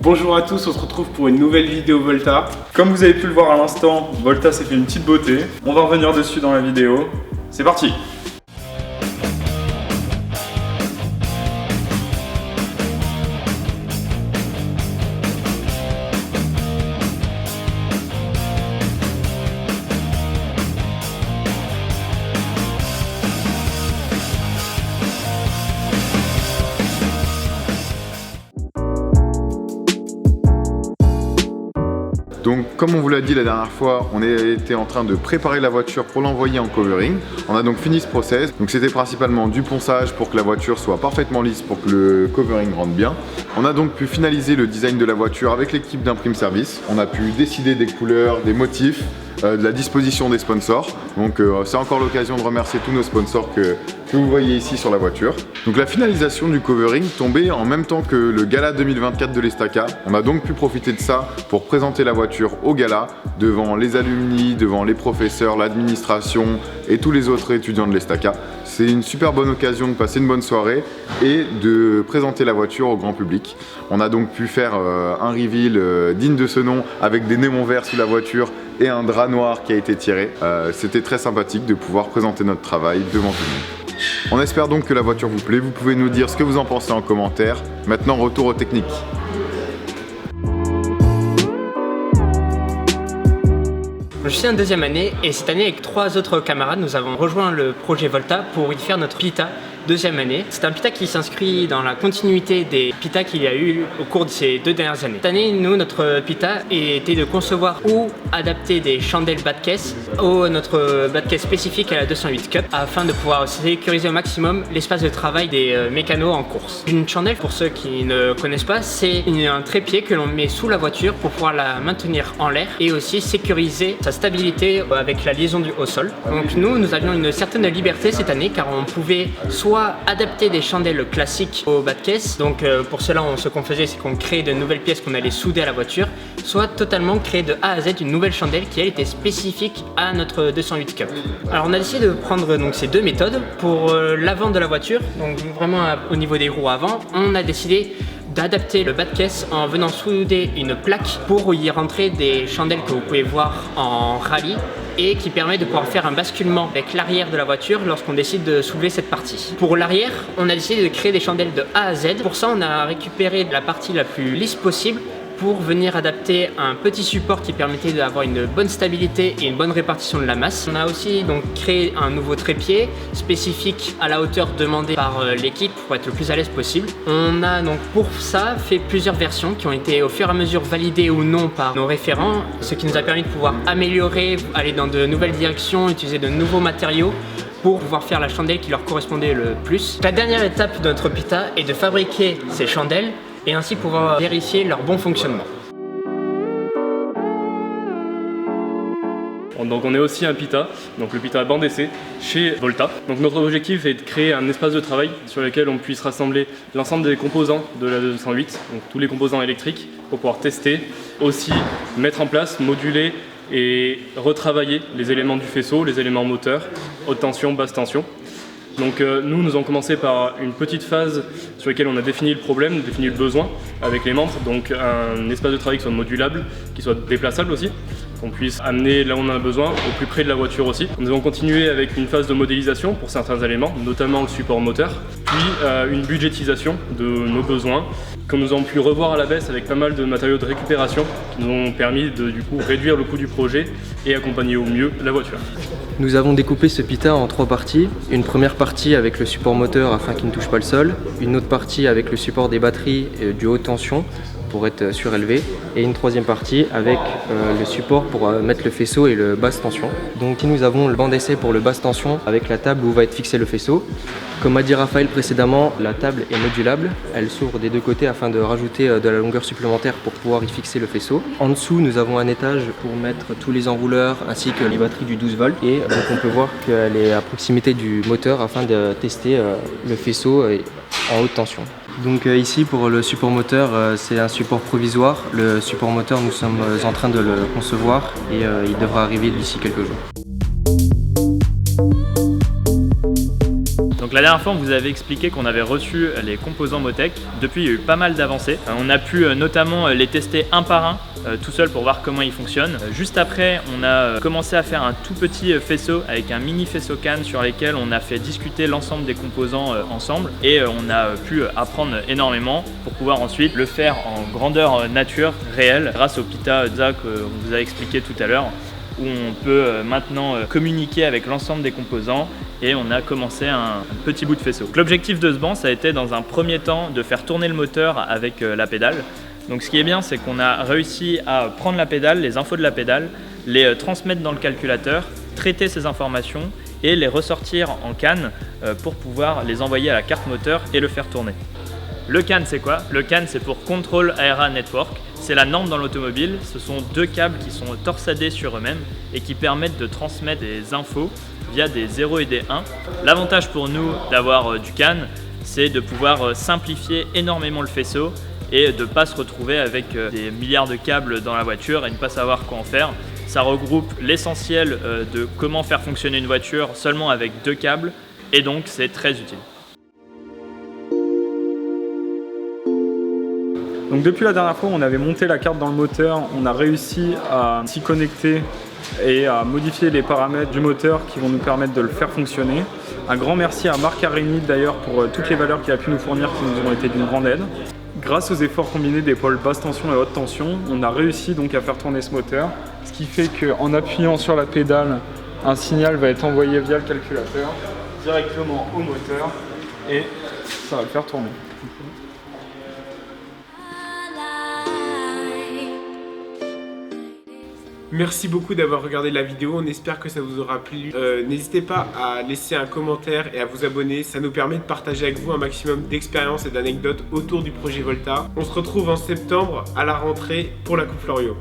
Bonjour à tous, on se retrouve pour une nouvelle vidéo Volta. Comme vous avez pu le voir à l'instant, Volta s'est fait une petite beauté. On va revenir dessus dans la vidéo. C'est parti! Donc comme on vous l'a dit la dernière fois, on était en train de préparer la voiture pour l'envoyer en covering. On a donc fini ce process. Donc c'était principalement du ponçage pour que la voiture soit parfaitement lisse pour que le covering rentre bien. On a donc pu finaliser le design de la voiture avec l'équipe d'Imprime Service. On a pu décider des couleurs, des motifs, de la disposition des sponsors. Donc c'est encore l'occasion de remercier tous nos sponsors que vous voyez ici sur la voiture. Donc la finalisation du covering tombait en même temps que le gala 2024 de l'Estaca. On a donc pu profiter de ça pour présenter la voiture au gala devant les alumni, devant les professeurs, l'administration et tous les autres étudiants de l'Estaca. C'est une super bonne occasion de passer une bonne soirée et de présenter la voiture au grand public. On a donc pu faire un reveal digne de ce nom avec des néons verts sous la voiture et un drap noir qui a été tiré. C'était très sympathique de pouvoir présenter notre travail devant tout le monde. On espère donc que la voiture vous plaît. Vous pouvez nous dire ce que vous en pensez en commentaire. Maintenant, retour aux techniques. Je suis en deuxième année et cette année avec 3 autres camarades nous avons rejoint le projet Volta pour y faire notre PITA deuxième année. C'est un PITA qui s'inscrit dans la continuité des PITA qu'il y a eu au cours de ces 2 dernières années. Cette année, nous, notre PITA était de concevoir ou adapter des chandelles bas de caisse ou notre bas de caisse spécifique à la 208 Cup afin de pouvoir sécuriser au maximum l'espace de travail des mécanos en course. Une chandelle, pour ceux qui ne connaissent pas, c'est un trépied que l'on met sous la voiture pour pouvoir la maintenir en l'air et aussi sécuriser sa stabilité avec la liaison au sol. Donc nous avions une certaine liberté cette année car on pouvait soit adapter des chandelles classiques au bas de caisse, donc pour cela ce qu'on faisait c'est qu'on créait de nouvelles pièces qu'on allait souder à la voiture, soit totalement créer de A à Z une nouvelle chandelle qui elle était spécifique à notre 208 Cup. Alors on a décidé de prendre donc ces 2 méthodes. Pour l'avant de la voiture, donc vraiment au niveau des roues avant, on a décidé d'adapter le bas de caisse en venant souder une plaque pour y rentrer des chandelles que vous pouvez voir en rallye et qui permet de pouvoir faire un basculement avec l'arrière de la voiture lorsqu'on décide de soulever cette partie. Pour l'arrière, on a décidé de créer des chandelles de A à Z. Pour ça, on a récupéré la partie la plus lisse possible pour venir adapter un petit support qui permettait d'avoir une bonne stabilité et une bonne répartition de la masse. On a aussi donc créé un nouveau trépied spécifique à la hauteur demandée par l'équipe pour être le plus à l'aise possible. On a donc pour ça fait plusieurs versions qui ont été au fur et à mesure validées ou non par nos référents, ce qui nous a permis de pouvoir améliorer, aller dans de nouvelles directions, utiliser de nouveaux matériaux pour pouvoir faire la chandelle qui leur correspondait le plus. La dernière étape de notre PITA est de fabriquer ces chandelles et ainsi pouvoir vérifier leur bon fonctionnement. Donc on est aussi un PITA, donc le PITA bande essai chez Volta. Donc notre objectif est de créer un espace de travail sur lequel on puisse rassembler l'ensemble des composants de la 208, donc tous les composants électriques, pour pouvoir tester, aussi mettre en place, moduler et retravailler les éléments du faisceau, les éléments moteurs, haute tension, basse tension. Donc nous avons commencé par une petite phase sur laquelle on a défini le problème, défini le besoin avec les membres, donc un espace de travail qui soit modulable, qui soit déplaçable aussi, qu'on puisse amener là où on en a besoin, au plus près de la voiture aussi. Nous avons continué avec une phase de modélisation pour certains éléments, notamment le support moteur, puis une budgétisation de nos besoins, que nous avons pu revoir à la baisse avec pas mal de matériaux de récupération qui nous ont permis de du coup réduire le coût du projet et accompagner au mieux la voiture. Nous avons découpé ce PITA en 3 parties. Une première partie avec le support moteur afin qu'il ne touche pas le sol, une autre partie avec le support des batteries du haute tension pour être surélevé et une 3e partie avec le support pour mettre le faisceau et le basse tension. Donc ici nous avons le banc d'essai pour le basse tension avec la table où va être fixé le faisceau. Comme a dit Raphaël précédemment, la table est modulable, elle s'ouvre des 2 côtés afin de rajouter de la longueur supplémentaire pour pouvoir y fixer le faisceau. En dessous nous avons un étage pour mettre tous les enrouleurs ainsi que les batteries du 12 volts et donc on peut voir qu'elle est à proximité du moteur afin de tester le faisceau en haute tension. Donc ici pour le support moteur, c'est un support provisoire. Le support moteur, nous sommes en train de le concevoir et il devra arriver d'ici quelques jours. Donc Donc la dernière fois, on vous avait expliqué qu'on avait reçu les composants Motec. Depuis, il y a eu pas mal d'avancées. On a pu notamment les tester un par un, tout seul pour voir comment ils fonctionnent. Juste après, on a commencé à faire un tout petit faisceau avec un mini faisceau canne sur lequel on a fait discuter l'ensemble des composants ensemble et on a pu apprendre énormément pour pouvoir ensuite le faire en grandeur nature réelle grâce au Pita ZA qu'on vous a expliqué tout à l'heure, où on peut maintenant communiquer avec l'ensemble des composants et on a commencé un petit bout de faisceau. L'objectif de ce banc, ça a été dans un premier temps de faire tourner le moteur avec la pédale. Donc ce qui est bien, c'est qu'on a réussi à prendre la pédale, les infos de la pédale, les transmettre dans le calculateur, traiter ces informations et les ressortir en CAN pour pouvoir les envoyer à la carte moteur et le faire tourner. Le CAN, c'est quoi? Le CAN, c'est pour Control Area Network. C'est la norme dans l'automobile. Ce sont deux câbles qui sont torsadés sur eux-mêmes et qui permettent de transmettre des infos via des 0 et des 1. L'avantage pour nous d'avoir du CAN, c'est de pouvoir simplifier énormément le faisceau et de ne pas se retrouver avec des milliards de câbles dans la voiture et ne pas savoir quoi en faire. Ça regroupe l'essentiel de comment faire fonctionner une voiture seulement avec deux câbles et donc c'est très utile. Donc depuis la dernière fois, on avait monté la carte dans le moteur, on a réussi à s'y connecter et à modifier les paramètres du moteur qui vont nous permettre de le faire fonctionner. Un grand merci à Marc Arénid d'ailleurs pour toutes les valeurs qu'il a pu nous fournir qui nous ont été d'une grande aide. Grâce aux efforts combinés des pôles basse tension et haute tension, on a réussi donc à faire tourner ce moteur, ce qui fait qu'en appuyant sur la pédale, un signal va être envoyé via le calculateur directement au moteur et ça va le faire tourner. Merci beaucoup d'avoir regardé la vidéo, on espère que ça vous aura plu. N'hésitez pas à laisser un commentaire et à vous abonner, ça nous permet de partager avec vous un maximum d'expériences et d'anecdotes autour du projet Volta. On se retrouve en septembre à la rentrée pour la Coupe Florio.